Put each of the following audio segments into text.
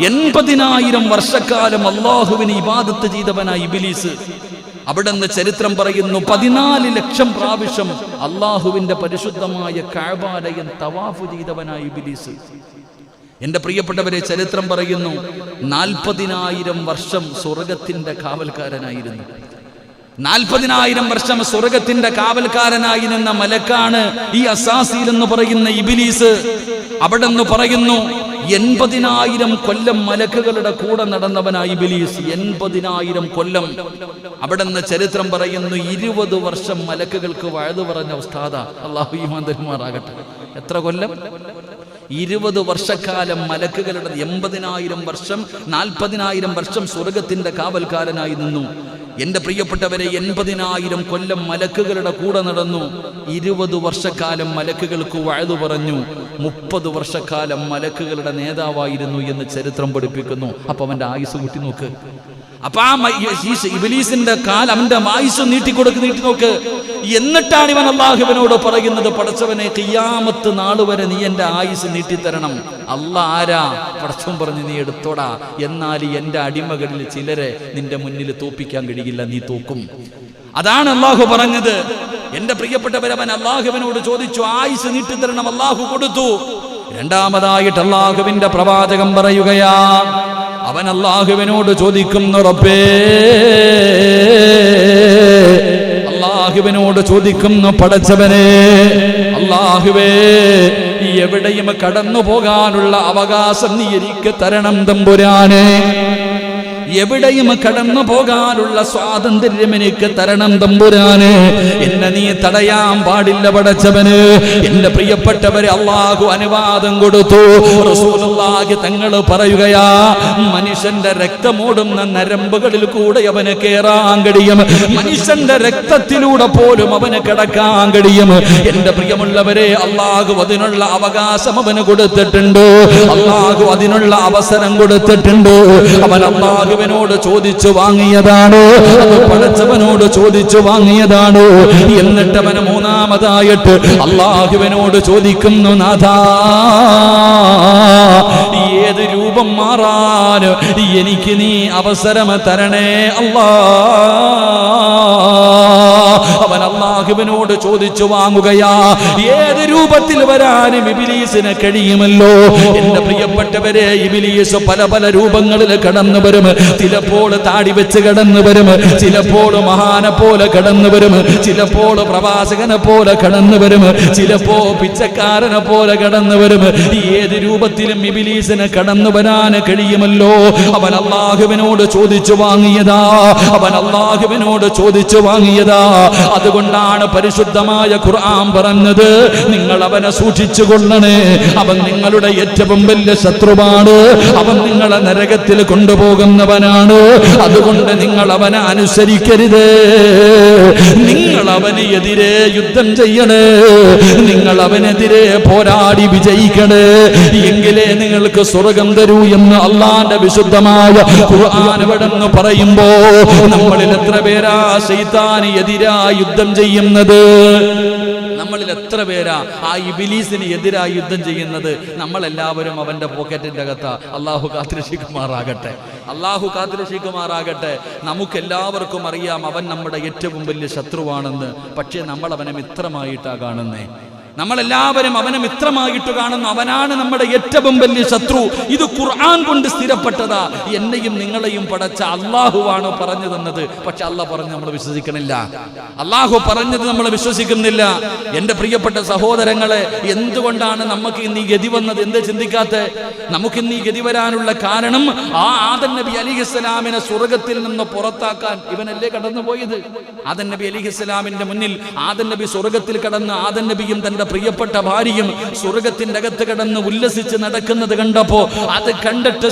80,000 വർഷക്കാലം അള്ളാഹുവിന് ഇബാദത്ത് ചെയ്തവനായി ഇബ്ലീസ്. അവിടുന്ന് ചരിത്രം പറയുന്നു 14 ലക്ഷം പ്രാവശ്യം അള്ളാഹുവിന്റെ പരിശുദ്ധമായ കഅബാലയം തവാഫ് ചെയ്തവനായി ഇബ്ലീസ്. എന്റെ പ്രിയപ്പെട്ടവരെ, ചരിത്രം പറയുന്നു 40,000 വർഷം സ്വർഗത്തിന്റെ കാവൽക്കാരനായിരുന്നു. 40,000 വർഷം സ്വർഗത്തിന്റെ കാവൽക്കാരനായി നിന്ന മലക്കാണ് ഈ അസാസീൽ എന്ന് പറയുന്ന ഇബ്ലീസ്. അവിടെന്ന് പറയുന്നു 80,000 കൊല്ലം മലക്കുകളുടെ കൂടെ നടന്നവനായി ഇബ്ലീസ്. 80,000 കൊല്ലം. അവിടെന്ന് ചരിത്രം പറയുന്നു 20 വർഷം മലക്കുകൾക്ക് വഅദ് പറഞ്ഞ ഉസ്താദാ. അല്ലാഹു ഈമാൻ തരുമാറാകട്ടെ. എത്ര കൊല്ലം? 20 വർഷക്കാലം മലക്കുകളുടെ 80,000 വർഷം 40,000 വർഷം സ്വർഗത്തിന്റെ കാവൽക്കാരനായി നിന്നു. എന്റെ പ്രിയപ്പെട്ടവരെ, 80,000 കൊല്ലം മലക്കുകളുടെ കൂടെ നടന്നു. 20 വർഷക്കാലം മലക്കുകൾക്ക് വഅദ് പറഞ്ഞു. 30 വർഷക്കാലം മലക്കുകളുടെ നേതാവായിരുന്നു എന്ന് ചരിത്രം പഠിപ്പിക്കുന്നു. അപ്പൊ അവന്റെ ആയുസ് കൂട്ടി നോക്ക്. അപ്പൊ ആ ഇബ്ലീസിന്റെ കാലം അവന്റെ ആയുസ് നീട്ടി നോക്ക്. എന്നിട്ടാണ് ഇവൻ അല്ലാഹുവിനോട് പറയുന്നത്, പടച്ചവനെ, ഖിയാമത്ത് നാൾ വരെ നീ എന്റെ ആയുസ് നീട്ടിത്തരണം. അല്ലാഹ് ആരാ? പടച്ചവൻ പറഞ്ഞു, നീ എടുത്തോടാ, എന്നാൽ എന്റെ അടിമകളിൽ ചിലരെ നിന്റെ മുന്നിൽ തോപ്പിക്കാൻ കഴിയില്ല, നീ തോക്കും. അതാണ് അല്ലാഹു പറഞ്ഞത്. എന്റെ പ്രിയപ്പെട്ടവർ, അവൻ അല്ലാഹുവിനോട് ചോദിച്ചു, ആയുസ് നീട്ടിത്തരണം. അല്ലാഹു കൊടുത്തു. രണ്ടാമതായിട്ട് അല്ലാഹുവിന്റെ പ്രവാചകൻ പറയുകയാ, അവൻ അല്ലാഹുവിനോട് ചോദിക്കുന്നു, റബ്ബേ, അല്ലാഹുവിനോട് ചോദിക്കുന്നു, പടച്ചവനെ, അല്ലാഹുവേ, എവിടെയും കടന്നു പോകാനുള്ള അവകാശം നീ എനിക്ക് തരണം തമ്പുരാനെ. എവിടെയും കടന്നു പോകാനുള്ള സ്വാതന്ത്ര്യം എനിക്ക് തരണം തമ്പുരാനെ. എന്നെ നീ തടയാൻ പാടില്ല പടച്ചവന്. എന്റെ പ്രിയപ്പെട്ടവരെ, അല്ലാഹു അനുവാദം കൊടുത്തു. റസൂലുള്ളാഹി തങ്ങൾ പറയുകയാ, മനുഷ്യന്റെ രക്തമോടുന്ന നരമ്പുകളിൽ കൂടെ അവന് കേറാൻ കഴിയും. മനുഷ്യന്റെ രക്തത്തിലൂടെ പോലും അവന് കിടക്കാൻ കഴിയും. എന്റെ പ്രിയമുള്ളവരെ, അല്ലാഹു അതിനുള്ള അവകാശം അവന് കൊടുത്തിട്ടുണ്ട്. അല്ലാഹു അതിനുള്ള അവസരം കൊടുത്തിട്ടുണ്ട്. അവൻ അല്ലാഹുവിനോട് ചോദിച്ചു വാങ്ങിയതാണ്. പടച്ചവനോട് ചോദിച്ചു വാങ്ങിയതാണ്. എന്നിട്ട് അവന് മൂന്നാമതായിട്ട് അല്ലാഹുവിനോട് ചോദിക്കുന്നു, നാഥാ, ഏത് രൂപം മാറാൻ എനിക്ക് നീ അവസരം തരണേ അല്ലാ. അവൻ അല്ലാഹുവിനോട് ചോദിച്ചു വാങ്ങുകയാ, ഏത് രൂപത്തിൽ വരാനും ഇബ്ലീസിന് കഴിയുമല്ലോ. എന്റെ പ്രിയപ്പെട്ടവരെ, ഇബ്ലീസ് പല പല രൂപങ്ങളിൽ കടന്നു വരും. ചിലപ്പോൾ താടി വെച്ച് കടന്നു വരും, ചിലപ്പോൾ മഹാനെ പോലെ കടന്നു വരും, ചിലപ്പോൾ പ്രവാചകനെ പോലെ കടന്നു വരും, ചിലപ്പോ പിച്ചക്കാരനെ പോലെ കടന്നു വരും. ഏത് രൂപത്തിലും ഇബ്ലീസിന് കടന്നു വരാൻ കഴിയുമല്ലോ. അവൻ അല്ലാഹുവിനോട് ചോദിച്ചു വാങ്ങിയതാ. അവൻ അല്ലാഹുവിനോട് ചോദിച്ചു വാങ്ങിയതാ. അതുകൊണ്ടാണ് പരിശുദ്ധമായ ഖുർആൻ പറഞ്ഞത്, നിങ്ങൾ അവനെ സൂക്ഷിച്ചു കൊള്ളണേ. അവൻ നിങ്ങളുടെ ഏറ്റവും വലിയ ശത്രുവാണ്. അവൻ നിങ്ങളെ നരകത്തിൽ കൊണ്ടുപോകുന്നവനാണ്. അതുകൊണ്ട് നിങ്ങൾ അവനെ അനുസരിക്കരുത്. നിങ്ങൾ അവന് എതിരെ യുദ്ധം ചെയ്യണേ. നിങ്ങൾ അവനെതിരെ പോരാടി വിജയിക്കണേ. എങ്കിലേ നിങ്ങൾക്ക് സ്വർഗം തരൂ എന്ന് അള്ളാന്റെ വിശുദ്ധമായ ഖുർആൻ ഇവിടെന്ന് പറയുമ്പോ, നമ്മളിൽ എത്ര പേരാ ശൈത്താന് എതിരായി യുദ്ധം ചെയ്യുന്നത്? നമ്മളിൽ എത്ര പേരാ ആ ഇബ്ലീസിന് എതിരായി യുദ്ധം ചെയ്യുന്നത്? നമ്മളെല്ലാവരും അവന്റെ പോക്കറ്റിന്റെ അകത്താ. അല്ലാഹു കാത്തുരക്ഷിക്കുമാറാകട്ടെ. അല്ലാഹു കാത്തുരക്ഷിക്കുമാറാകട്ടെ. നമുക്കെല്ലാവർക്കും അറിയാം അവൻ നമ്മുടെ ഏറ്റവും വലിയ ശത്രുവാണെന്ന്. പക്ഷേ നമ്മൾ അവനെ മിത്രമായിട്ടാ കാണുന്നേ. നമ്മളെല്ലാവരും അവനെ മിത്രമായിട്ട് കാണുന്നു. അവനാണ് നമ്മുടെ ഏറ്റവും വലിയ ശത്രു. ഇത് ഖുർആൻ കൊണ്ട് സ്ഥിരപ്പെട്ടതാ. എന്നെയും നിങ്ങളെയും പടച്ച അല്ലാഹുവാണ് പറഞ്ഞു തന്നത്. പക്ഷെ അല്ലാഹ് പറഞ്ഞു നമ്മൾ വിശ്വസിക്കണില്ല. അല്ലാഹു പറഞ്ഞത് നമ്മൾ വിശ്വസിക്കുന്നില്ല. എന്റെ പ്രിയപ്പെട്ട സഹോദരങ്ങളെ, എന്തുകൊണ്ടാണ് നമുക്ക് ഇന്ന് ഈ ഗതി വന്നത്? എന്ത് ചിന്തിക്കാത്ത? നമുക്ക് ഇന്ന് ഈ ഗതി വരാനുള്ള കാരണം, ആ ആദം നബി അലൈഹിസ്സലാമിനെ സ്വർഗത്തിൽ നിന്ന് പുറത്താക്കാൻ ഇവനല്ലേ കടന്നുപോയത്. ആദം നബി അലൈഹിസ്സലാമിന്റെ മുന്നിൽ ആദം നബി സ്വർഗത്തിൽ കടന്ന് ആദം നബിയും തന്റെ പ്രിയപ്പെട്ട ഭാര്യയും സ്വർഗത്തിന്റെ അകത്ത് കിടന്ന് ഉല്ലസിച്ച് നടക്കുന്നത് കണ്ടപ്പോ, അത് കണ്ടിട്ട്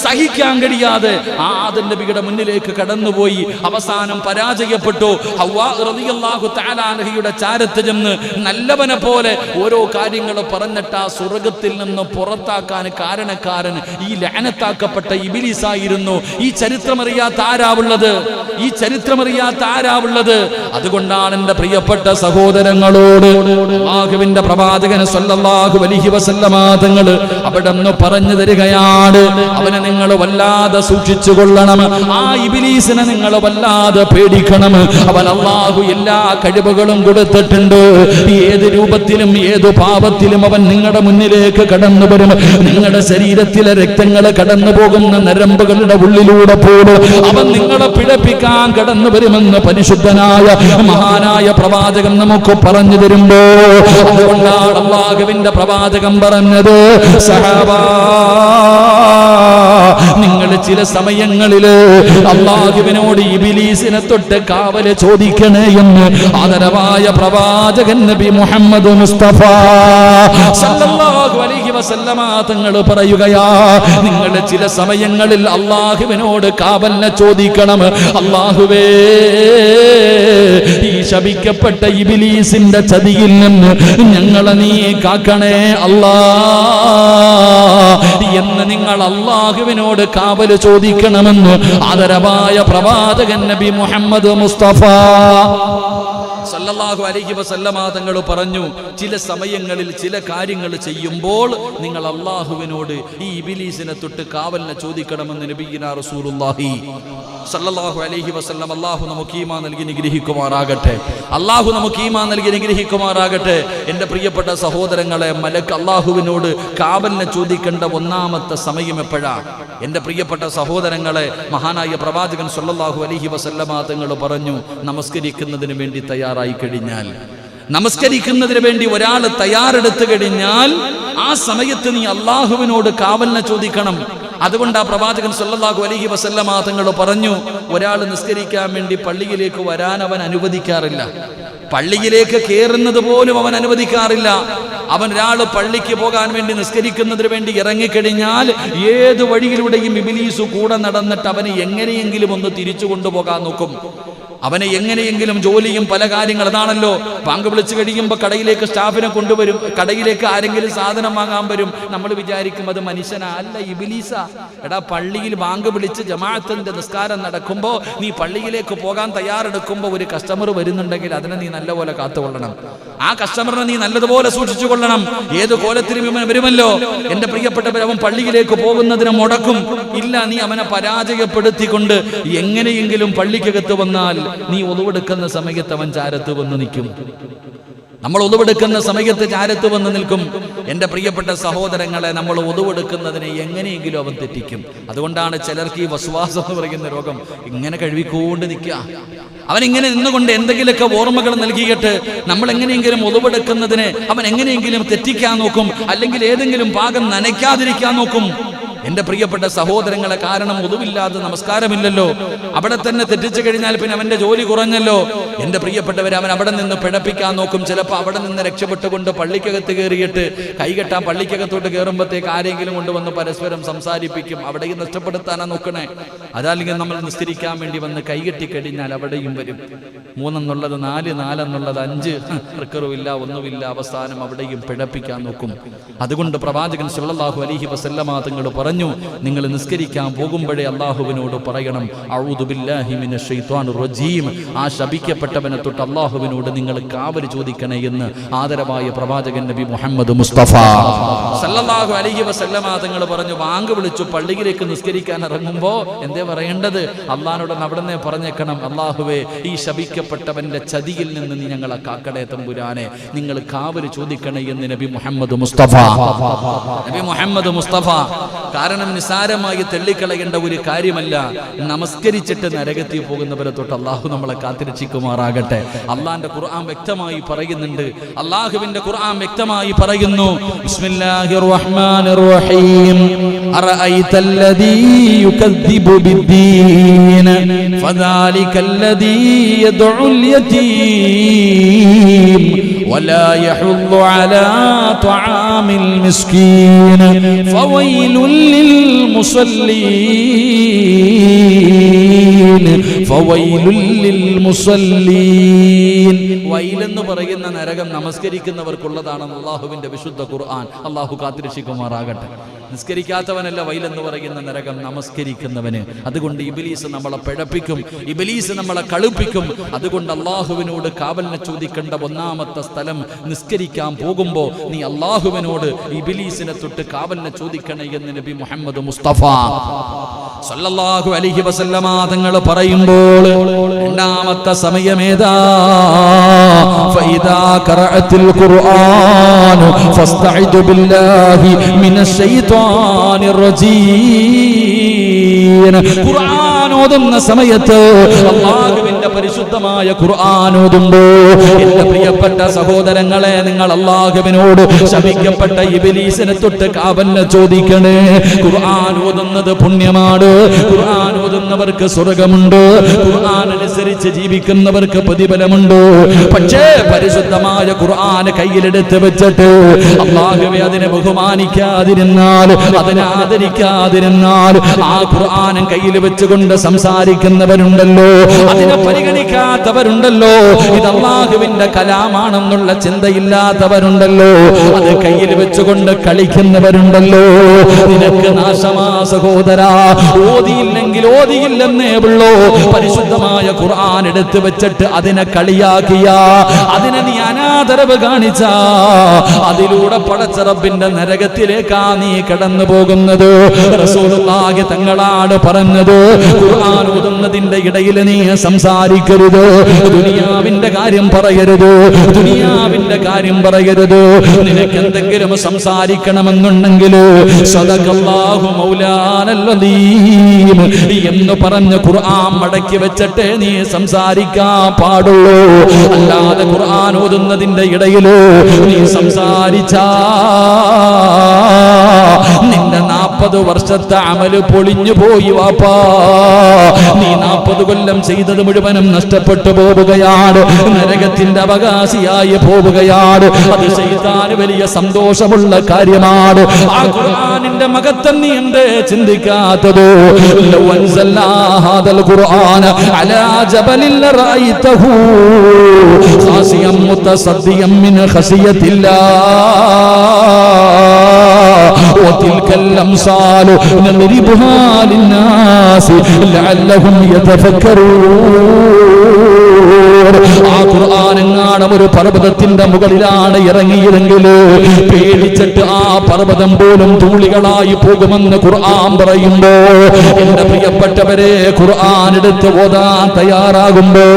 സഹിക്കാൻ കഴിയാതെ ആദം നബിയുടെ മുന്നിലേക്ക് കടന്നുപോയി. അവസാനം പരാജയപ്പെട്ടു. ഹവ്വാ റളിയല്ലാഹു തആല അൻഹയുടെ ചാരത്ത് ചെന്ന് നല്ലവനെ പോലെ ഓരോ കാര്യങ്ങൾ പറഞ്ഞിട്ട് ആ സ്വർഗത്തിൽ നിന്ന് പുറത്താക്കാൻ കാരണക്കാരൻ ഈ ലഅനത്താക്കപ്പെട്ട ഇബ്ലീസായിരുന്നു. ഈ ചരിത്രമറിയാത്ത ആരാവുള്ളത്? ഈ ചരിത്രമറിയാത്ത ആരാവുള്ളത്? അതുകൊണ്ടാണ് എന്റെ പ്രിയപ്പെട്ട സഹോദരങ്ങളോട് അല്ലാഹുവിന്റെ പ്രവാചകൻ സല്ലല്ലാഹു അലൈഹി വസല്ലമ തങ്ങൾ അവിടെ നിന്ന് പറഞ്ഞു തരികയാണ്, അവനെ നിങ്ങൾ വല്ലാതെ സൂക്ഷിച്ചു കൊള്ളണം, ആ ഇബ്ലീസിനെ നിങ്ങൾ വല്ലാതെ പേടിക്കണം. അവൻ അല്ലാഹു എല്ലാ കഴിവുകളും കൊടുത്തിട്ടുണ്ട്. ഏത് രൂപത്തിലും ഏതു പാപത്തിലും അവൻ നിങ്ങളുടെ മുന്നിലേക്ക് കടന്നു വരും. നിങ്ങളുടെ ശരീരത്തിലെ രക്തങ്ങൾ കടന്നു പോകുന്ന നരമ്പുകളുടെ ഉള്ളിലൂടെ പോലും അവൻ നിങ്ങളെ പിഴപ്പിക്കാൻ കടന്നു വരുമെന്ന് പരിശുദ്ധനായ മഹാനായ പ്രവാചകൻ നമുക്ക് പറഞ്ഞു തരുമ്പോ, അതുകൊണ്ടാണ് അല്ലാഹുവിന്റെ പ്രവാചകൻ പറഞ്ഞത്, സഹാബാ നിങ്ങൾ ചില സമയങ്ങളില് അല്ലാഹുവിനോട് ഇബ്ലീസിനെ തൊട്ട് കാവല് ചോദിക്കണേ എന്ന് ആദരവായ പ്രവാചകൻ നബി മുഹമ്മദ് മുസ്തഫ സല്ലല്ലാഹു അലൈഹി വസല്ലമ തങ്ങൾ പറയുകയാ, നിങ്ങൾ ചില സമയങ്ങളിൽ അല്ലാഹുവിനോട് കാവലിനെ ചോദിക്കണം. അല്ലാഹുവേ, ഈ ശപിക്കപ്പെട്ട ഇബ്ലീസിന്റെ ചതിയിൽ നിന്ന് ഞങ്ങളെ നീ കാക്കണേ അല്ലാ എന്ന് നിങ്ങൾ അല്ലാഹുവിനോട് കാവല് ചോദിക്കണമെന്ന് ആദരവായ പ്രവാചകൻ നബി മുഹമ്മദ് മുസ്തഫ സല്ലല്ലാഹു അലൈഹി വസല്ലമ തങ്ങൾ പറഞ്ഞു, ചില സമയങ്ങളിൽ ചില കാര്യങ്ങൾ ചെയ്യുമ്പോൾ നിങ്ങൾ അല്ലാഹുവിനോട് ഈ ഇബ്ലീസിനെ തൊട്ട് കാവലിനെ ചോദിക്കണമെന്ന് നബിയിനാ റസൂലുള്ളാഹി സല്ലല്ലാഹു അലൈഹി വസല്ലം. അല്ലാഹു നമുക്ക് ഈമാൻ നൽകി നിഗ്രഹിക്കുമാറാകട്ടെ. അല്ലാഹു നമുക്ക് ഈമാൻ നൽകി നിഗ്രഹിക്കുമാറാകട്ടെ. എൻ്റെ പ്രിയപ്പെട്ട സഹോദരങ്ങളെ, മലക്ക് അല്ലാഹുവിനോട് കാവലിനെ ചോദിക്കേണ്ട ഒന്നാമത്തെ സമയം എപ്പോഴാണ്? എൻ്റെ പ്രിയപ്പെട്ട സഹോദരങ്ങളെ, മഹാനായ പ്രവാചകൻ സല്ലല്ലാഹു അലൈഹി വസല്ലമ തങ്ങൾ പറഞ്ഞു, നമസ്കരിക്കുന്നതിന് വേണ്ടി തയ്യാറായി കഴിഞ്ഞാൽ, നമസ്കരിക്കുന്നതിന് വേണ്ടി ഒരാൾ തയ്യാറെടുത്തു കഴിഞ്ഞാൽ ആ സമയത്ത് നീ അല്ലാഹുവിനോട് കാവലിനെ ചോദിക്കണം. അതുകൊണ്ട് ആ പ്രവാചകൻ സല്ലല്ലാഹു അലൈഹി വസല്ലമ തങ്ങൾ പറഞ്ഞു, ഒരാൾ നിസ്കരിക്കാൻ വേണ്ടി പള്ളിയിലേക്ക് വരാൻ അവൻ അനുവദിക്കാറില്ല, പള്ളിയിലേക്ക് കയറുന്നത് പോലും അവൻ അനുവദിക്കാറില്ല. ഒരാൾ പള്ളിക്ക് പോകാൻ വേണ്ടി നിസ്കരിക്കുന്നതിന് വേണ്ടി ഇറങ്ങിക്കഴിഞ്ഞാൽ ഏത് വഴിയിലൂടെയും ഇബ്ലീസ് കൂടെ നടന്നിട്ട് അവനെ എങ്ങനെയെങ്കിലും ഒന്ന് തിരിച്ചു കൊണ്ടുപോകാൻ നോക്കും. അവനെ എങ്ങനെയെങ്കിലും ജോലിയും പല കാര്യങ്ങൾ, അതാണല്ലോ ബാങ്ക് വിളിച്ചു കഴിയുമ്പോൾ കടയിലേക്ക് സ്റ്റാഫിനെ കൊണ്ടുവരും, കടയിലേക്ക് ആരെങ്കിലും സാധനം വാങ്ങാൻ വരും. നമ്മൾ വിചാരിക്കും അത് മനുഷ്യനാ, അല്ല ഇബ്ലീസാ. എടാ, പള്ളിയിൽ ബാങ്ക് വിളിച്ച് ജമാഅത്തിന്റെ നിസ്കാരം നടക്കുമ്പോൾ നീ പള്ളിയിലേക്ക് പോകാൻ തയ്യാറെടുക്കുമ്പോൾ ഒരു കസ്റ്റമർ വരുന്നുണ്ടെങ്കിൽ അതിനെ നീ നല്ലപോലെ കാത്തുകൊള്ളണം. ആ കസ്റ്റമറിനെ നീ നല്ലതുപോലെ സൂക്ഷിച്ചു കൊള്ളണം. ഏത് കോലത്തിലും ഇവൻ വരുമല്ലോ. എന്റെ പ്രിയപ്പെട്ടവർ, അവൻ പള്ളിയിലേക്ക് പോകുന്നതിന് മുടക്കും ഇല്ല. നീ അവനെ പരാജയപ്പെടുത്തിക്കൊണ്ട് എങ്ങനെയെങ്കിലും പള്ളിക്കകത്ത് വന്നാൽ നീ ഒളിവെടുക്കുന്ന സമയത്ത് അവൻ ചാരത്ത് വന്ന് നിൽക്കും. നമ്മൾ ഒളിവെടുക്കുന്ന സമയത്ത് ചാരത്ത് വന്ന് നിൽക്കും. എൻ്റെ പ്രിയപ്പെട്ട സഹോദരങ്ങളെ, നമ്മൾ ഒളിവെടുക്കുന്നതിനെ എങ്ങനെയെങ്കിലും അവൻ തെറ്റിക്കും. അതുകൊണ്ടാണ് ചിലർക്ക് ഈ വസ്വാസം എന്ന് പറയുന്ന രോഗം ഇങ്ങനെ കഴുകിക്കൊണ്ട് നിൽക്കുക. അവൻ ഇങ്ങനെ നിന്നുകൊണ്ട് എന്തെങ്കിലുമൊക്കെ ഓർമ്മകൾ നൽകിയിട്ട് നമ്മൾ എങ്ങനെയെങ്കിലും ഒളിവെടുക്കുന്നതിനെ അവൻ എങ്ങനെയെങ്കിലും തെറ്റിക്കാൻ നോക്കും, അല്ലെങ്കിൽ ഏതെങ്കിലും ഭാഗം നനയ്ക്കാതിരിക്കാൻ നോക്കും. എൻ്റെ പ്രിയപ്പെട്ട സഹോദരങ്ങളെ, കാരണം ഒതുവില്ലാതെ നമസ്കാരമില്ലല്ലോ. അവിടെ തന്നെ തെറ്റിച്ചു കഴിഞ്ഞാൽ പിന്നെ അവന്റെ ജോലി കുറഞ്ഞല്ലോ. എൻ്റെ പ്രിയപ്പെട്ടവരെ, അവൻ അവിടെ നിന്ന് പിഴപ്പിക്കാൻ നോക്കും. ചിലപ്പോൾ അവിടെ നിന്ന് രക്ഷപ്പെട്ടുകൊണ്ട് പള്ളിക്കകത്ത് കയറിയിട്ട് കൈകെട്ടാൻ പള്ളിക്കകത്തോട്ട് കയറുമ്പോഴത്തേക്ക് ആരെങ്കിലും കൊണ്ടുവന്ന് പരസ്പരം സംസാരിപ്പിക്കും. അവിടെയും നഷ്ടപ്പെടുത്താനാ നോക്കണേ. അതല്ലെങ്കിൽ നമ്മൾ നിസ്കരിക്കാൻ വേണ്ടി വന്ന് കൈകെട്ടിക്കഴിഞ്ഞാൽ അവിടെയും വരും. 3 എന്നുള്ളത് 4, 4 എന്നുള്ളത് 5, റിക്കറുമില്ല, ഒന്നുമില്ല. അവസാനം അവിടെയും പിഴപ്പിക്കാൻ നോക്കും. അതുകൊണ്ട് പ്രവാചകൻ സല്ലല്ലാഹു അലൈഹി വസല്ലമ തങ്ങൾ പറഞ്ഞു, നിങ്ങൾ നിസ്കരിക്കാൻ പോകുമ്പോഴേ അല്ലാഹുവിനോട് പറയണം, അഊദു ബില്ലാഹി മിനശ് ശൈത്വാനിർ റജീം. ആ ശപിക്കപ്പെട്ടവനെ തൊട്ട് അല്ലാഹുവിനോട് നിങ്ങൾ കാവൽ ചോദിക്കണേ എന്ന് ആദരവായ പ്രവാചകൻ നബി മുഹമ്മദ് മുസ്തഫ സല്ലല്ലാഹു അലൈഹി വസല്ലമ തങ്ങൾ പറഞ്ഞു. വാങ്ക് വിളിച്ചു പള്ളിയിലേക്ക് നിസ്കരിക്കാൻ ഇറങ്ങുമ്പോ എന്തേ പറയേണ്ടത്? അല്ലാഹുവിനോട് അവിടുന്ന് പറഞ്ഞേക്കണം, അല്ലാഹുവേ, ഈ ശപിക്കപ്പെട്ടവന്റെ ചതിയിൽ നിന്ന് നീ ഞങ്ങളെ കാക്കണേ തമ്പുരാനെ, നിങ്ങൾ കാവൽ ചോദിക്കണേ എന്ന് നബി മുഹമ്മദ് മുസ്തഫ കാരണം നിസാരമായി തെള്ളിക്കളയേണ്ട ഒരു കാര്യമല്ല. നമസ്കരിച്ചിട്ട് നരകത്തിൽ പോകുന്നവരെ തൊട്ട് അല്ലാഹു നമ്മളെ കാത്തിരക്ഷിക്കുമാറാകട്ടെ. അല്ലാഹുവിന്റെ ഖുർആൻ വ്യക്തമായി പറയുന്നുണ്ട്. അല്ലാഹുവിന്റെ ഖുർആൻ വ്യക്തമായി പറയുന്നു, ബിസ്മില്ലാഹിർ റഹ്മാനിർ റഹീം, അറഅയ്തല്ലദീ യുകദ്ദിബു ബിദ്ദീൻ ഫദാലികല്ലദീ യദ്ഉൽ യതീം വലാ യഹുദ്ദു അലാ തുആമിൽ മിസ്കീൻ ഫവൈലുൽ വൈലെന്ന് പറയുന്ന നരകം നമസ്കരിക്കുന്നവർക്കുള്ളതാണെന്ന് അല്ലാഹുവിന്റെ വിശുദ്ധ ഖുർആൻ. അല്ലാഹു കാത്തിരക്ഷിക്കുമാറാകട്ടെ. നിസ്കരിക്കാത്തവനല്ല വൈലെന്ന് പറയുന്ന നരകം, നമസ്കരിക്കുന്നവന്. അതുകൊണ്ട് ഇബ്ലീസ് നമ്മളെ പിഴപ്പിക്കും, ഇബ്ലീസ് നമ്മളെ കളിപ്പിക്കും. അതുകൊണ്ട് അള്ളാഹുവിനോട് കാവലിനെ ചോദിക്കേണ്ട ഒന്നാമത്തെ സ്ഥലം, നിസ്കരിക്കാൻ പോകുമ്പോ നീ അള്ളാഹുവിനോട് ഇബ്ലീസിനെ തൊട്ട് കാവലിനെ ചോദിക്കണേ എന്ന് നബി മുഹമ്മദ് മുസ്തഫ സല്ലല്ലാഹു അലൈഹി വസല്ലമ തങ്ങൾ പറയുമ്പോൾ രണ്ടാമത്തെ സമയമേതാ, ഫഇദാ ഖറഅത്തിൽ ഖുർആൻ ഫസ്തഇദു ബില്ലാഹി മിനശ് ശൈത്വാനിർ റജീം. ഖുർആൻ ഓതുന്ന സമയത്ത്, അല്ലാഹുവിന്റെ പരിശുദ്ധമായ ഖുർആൻ ഓതുമ്പോ എന്റെ പ്രിയപ്പെട്ട സഹോദരങ്ങളെ, നിങ്ങൾ അല്ലാഹുവിനോട് ശപിക്കപ്പെട്ട ഇബ്ലീസിനെ തൊട്ട് കാവലിനെ ചോദിക്കണേ. ഖുർആൻ ഓതുന്നത് പുണ്യമാണ്, ഖുർആൻ ഓതുന്നവർക്ക് സ്വർഗമുണ്ട്, ഖുർആൻ അനുസരിച്ച് ജീവിക്കുന്നവർക്ക് പ്രതിഫലമുണ്ട്. പക്ഷേ പരിശുദ്ധമായ ഖുർആൻ കയ്യിലെടുത്ത് വെച്ചിട്ട് അല്ലാഹുവേ അതിനെ ബഹുമാനിക്കാതിരുന്നാൽ, അതിനെ ആദരിക്കാതിരുന്നാൽ, ആ ഖുർആനും കയ്യിൽ വെച്ചുകൊണ്ട് സംസാരിക്കുന്നവരുണ്ടല്ലോ, അതിനെ പരിഗണിക്കാത്തവരുണ്ടല്ലോ, ഇത് അല്ലാഹുവിന്റെ കലാമാണെന്നുള്ള ചിന്തയില്ലാത്തവരുണ്ടല്ലോ, അത് കയ്യിൽ വെച്ചുകൊണ്ട് കളിക്കുന്നവരുണ്ടല്ലോ. നിനക്ക് നാശമാ സഹോദരാ. ഓതിയില്ലെങ്കിൽ ഓതിയില്ലെന്നേ ഉള്ളൂ. പരിശുദ്ധമായ ഖുർആൻ എടുത്ത് വെച്ചിട്ട് അതിനെ കളിയാക്കിയ, അതിനെ നീ അനാദരവ് കാണിച്ച, അതിലൂടെ പടച്ച റബ്ബിന്റെ നരകത്തിലേക്കാ നീ കടന്നു പോകുന്നത്. റസൂലുള്ളാഹി തങ്ങളാണ് പറഞ്ഞത്, ഖുർആൻ ഓതുന്നതിന്റെ ഇടയിൽ നീ സംസാരിക്കരുത്, ദുനിയാവിന്റെ കാര്യം പറയരുത്, ദുനിയാവിന്റെ കാര്യം പറയരുത്. നിനക്ക് എന്തെങ്കിലും സംസാരിക്കണമെന്നുണ്ടെങ്കിൽ സദഖല്ലാഹു മൗലാനൽ അദീം എന്ന് പറഞ്ഞ് ഖുർആൻ മടക്കി വെച്ചിട്ട് നീ സംസാരിക്കാൻ പാടുള്ളൂ. അല്ലാതെ ഖുർആൻ ഓതുന്നതിന്റെ ഇടയിൽ നീ സംസാരിച്ചാ നിന്റെ 40 വർഷത്തെ അമല് പൊളിഞ്ഞു പോയി വാപ്പാ. നീ 40 കൊല്ലം ചെയ്തത് മുഴുവനും നഷ്ടപ്പെട്ടു പോവുകയാണ്, നരകത്തിന്റെ അവകാശിയായി പോവുകയാണ്. അത് ശൈത്താന് വലിയ സന്തോഷമുള്ള കാര്യമാണ്. ആ ഖുർആനിന്റെ മഹത്വം നീ എന്തേ ചിന്തിക്കാത്തത്? ലൗ അൻസൽനാ ഹാദൽ ഖുർആന അലാ ജബലിൻ ലറഅയ്തഹു ഖാസിയം മുതസദ്ദിയം മിൻ ഖസിയത്തില്ലാഹ് വതിൽകൽ അംസാലു നദ്രിബുഹാ ലിന്നാസി ലഅല്ലഹും യതഫക്കറൂൻ. ആ ഖുർആനെങ്ങാനും ഒരു പർവ്വതത്തിന്റെ മുകളിലാണ് ഇറങ്ങിയതെങ്കിൽ പേടിച്ചിട്ട് ആ പർവ്വതം പോലും ധൂളികളായി പോകുമെന്ന് ഖുർആൻ പറയുമ്പോ, എന്റെ പ്രിയപ്പെട്ടവരെ, ഖുർആൻ എടുത്ത് ഓതാൻ തയ്യാറാകുമ്പോ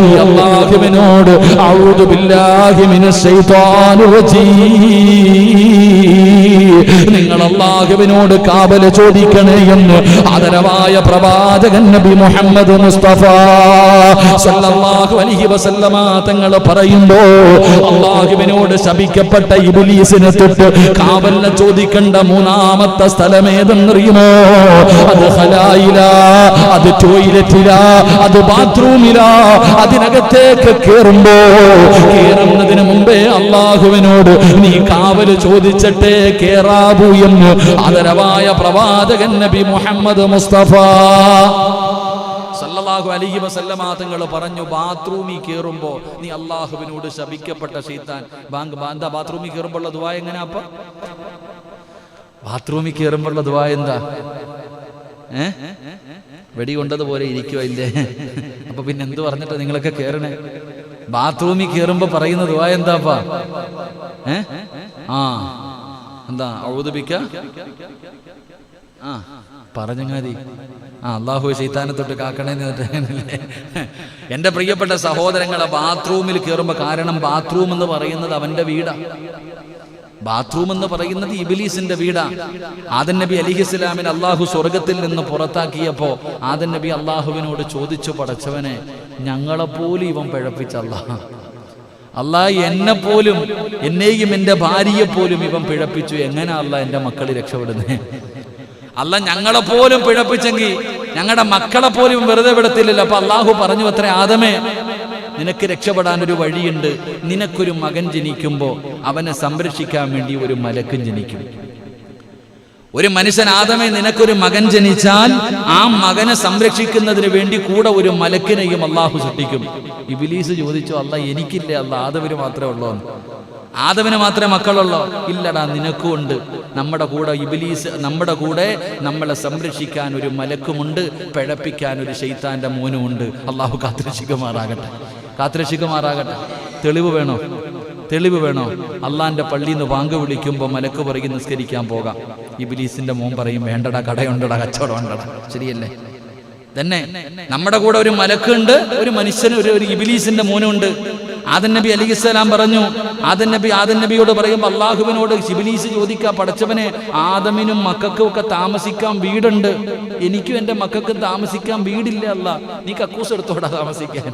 നീ അല്ലാഹുവിനോട് അഊദു ബില്ലാഹി മിനശ് ശൈത്വാനിർ റജീം, നിങ്ങൾ അല്ലാഹുവിനോട് കാവൽ ചോദിക്കണേ എന്ന് ആദരവായ പ്രവാചകൻ നബി മുഹമ്മദ് മുസ്തഫ സല്ലല്ലാഹു അലൈഹി വസല്ലമ തങ്ങൾ പറയുമ്പോ, അല്ലാഹുവിനോട് ശപിക്കപ്പെട്ട ഇബ്ലീസിനെ തൊട്ട് കാവലിനെ ചോദിക്കേണ്ട മൂന്നാമത്തെ സ്ഥലം ഏതെന്നറിയുമോ? അത് ഖലായിലാ, അത് ടോയ്ലറ്റിലാ, അത് ബാത്റൂമിലാ. അതിനകത്തേക്ക് കേറുന്നതിന് മുമ്പേ അല്ലാഹുവിനോട് നീ കാവല് ചോദിച്ചിട്ടേ കേറാവൂ എന്ന് ആദരവായ പ്രവാചകൻ നബി മുഹമ്മദ് മുസ്തഫ സല്ലല്ലാഹു അലൈഹി വസല്ലമ തങ്ങൾ പറഞ്ഞു, ബാത്റൂമിൽ കയറുമ്പോ നീ അല്ലാഹുവിനോട് ശപിക്കപ്പെട്ട ശൈത്താൻ എന്താ ബാത്റൂമിൽ കയറുമ്പോഴുള്ള ദുആ എങ്ങനെയാ? അപ്പ ബാത്റൂമിൽ കയറുമ്പോഴുള്ള ദുആ എന്താ? വെടി കൊണ്ടതുപോലെ ഇരിക്കുവോ ഇല്ലേ? അപ്പൊ പിന്നെ എന്ത് പറഞ്ഞിട്ട് നിങ്ങളൊക്കെ കയറണേ? ബാത്റൂമിൽ കയറുമ്പോ പറയുന്ന ദുആ എന്താപ്പാ? എന്താ? ഔദു ബിക പറഞ്ഞങ്ങാതി അല്ലാഹു ശൈത്താനെ തൊട്ട് കാക്കണേന്ന്. എന്റെ പ്രിയപ്പെട്ട സഹോദരങ്ങളെ, ബാത്റൂമിൽ കയറുമ്പോ, കാരണം ബാത്റൂം എന്ന് പറയുന്നത് അവന്റെ വീടാ, ബാത്റൂം എന്ന് പറയുന്നത് ഇബ്ലീസിന്റെ വീടാ. ആദം നബി അലൈഹിസ്സലാമിനെ അല്ലാഹു സ്വർഗത്തിൽ നിന്ന് പുറത്താക്കിയപ്പോ ആദം നബി അല്ലാഹുവിനോട് ചോദിച്ചു, പടച്ചവനെ, ഞങ്ങളെപ്പോലും ഇവൻ പിഴപ്പിച്ച അല്ലാഹ് എന്നെപ്പോലും, എന്നെയും എന്റെ ഭാര്യയെപ്പോലും ഇവൻ പിഴപ്പിച്ചു, എങ്ങനെ അല്ലാഹ് എന്റെ മക്കളെ രക്ഷപ്പെടുന്നേ? അല്ല ഞങ്ങളെപ്പോലും പിഴപ്പിച്ചെങ്കിൽ ഞങ്ങളുടെ മക്കളെ പോലും വെറുതെ വിടത്തില്ലല്ലോ. അപ്പൊ അല്ലാഹു പറഞ്ഞു അത്രേ, ആദമേ, നിനക്ക് രക്ഷപ്പെടാൻ ഒരു വഴിയുണ്ട്. നിനക്കൊരു മകൻ ജനിക്കുമ്പോ അവനെ സംരക്ഷിക്കാൻ വേണ്ടി ഒരു മലക്കും ജനിക്കും. ഒരു മനുഷ്യൻ, ആദമേ, നിനക്കൊരു മകൻ ജനിച്ചാൽ ആ മകനെ സംരക്ഷിക്കുന്നതിന് വേണ്ടി കൂടെ ഒരു മലക്കിനെയും അല്ലാഹു സൃഷ്ടിക്കും. ഇബ്ലീസ് ചോദിച്ചു, അല്ലാഹ് എനിക്കില്ലേ? അല്ലാഹ് ആദമിന് മാത്രമേ ഉള്ളൂ. ആദമിന് മാത്രമേ മക്കളുള്ളൂ? ഇല്ലടാ, നിനക്കും ഉണ്ട്. നമ്മുടെ കൂടെ ഇബ്ലീസ്, നമ്മുടെ കൂടെ നമ്മളെ സംരക്ഷിക്കാൻ ഒരു മലക്കുമുണ്ട്, പിഴപ്പിക്കാൻ ഒരു ശൈത്താന്റെ മോനുമുണ്ട്. അള്ളാഹു കാത്തുരക്ഷിക്കുമാറാകട്ടെ, കാത്തുരക്ഷിക്കുമാറാകട്ടെ. തെളിവ് വേണോ? അള്ളാന്റെ പള്ളിയിൽ നിന്ന് വാങ്ക് വിളിക്കുമ്പോൾ മലക്ക് പറയും നിസ്കരിക്കാൻ പോകാം. ഇബ്ലീസിന്റെ മോൻ പറയും വേണ്ടടാ, കടയുണ്ടടാ, കച്ചവടം ഉണ്ടടാ. ശരിയല്ലേ? തന്നെ നമ്മുടെ കൂടെ ഒരു മലക്കുണ്ട്, ഒരു മനുഷ്യന് ഒരു ഇബ്ലീസിന്റെ മോനുണ്ട്. ആദം നബി അലൈഹിസ്സലാം പറഞ്ഞു, ആദം നബിയോട് പറയുമ്പോൾ അള്ളാഹുവിനോട് ഇബ്ലീസ് ചോദിക്കുക, പടച്ചവനെ, ആദമിനും മക്കൾക്കും ഒക്കെ താമസിക്കാൻ വീടുണ്ട്, എനിക്കും എൻ്റെ മക്കൾക്കും താമസിക്കാൻ വീടില്ല. അല്ലാ, നീ കക്കൂസ് എടുത്തോടാ താമസിക്കാൻ.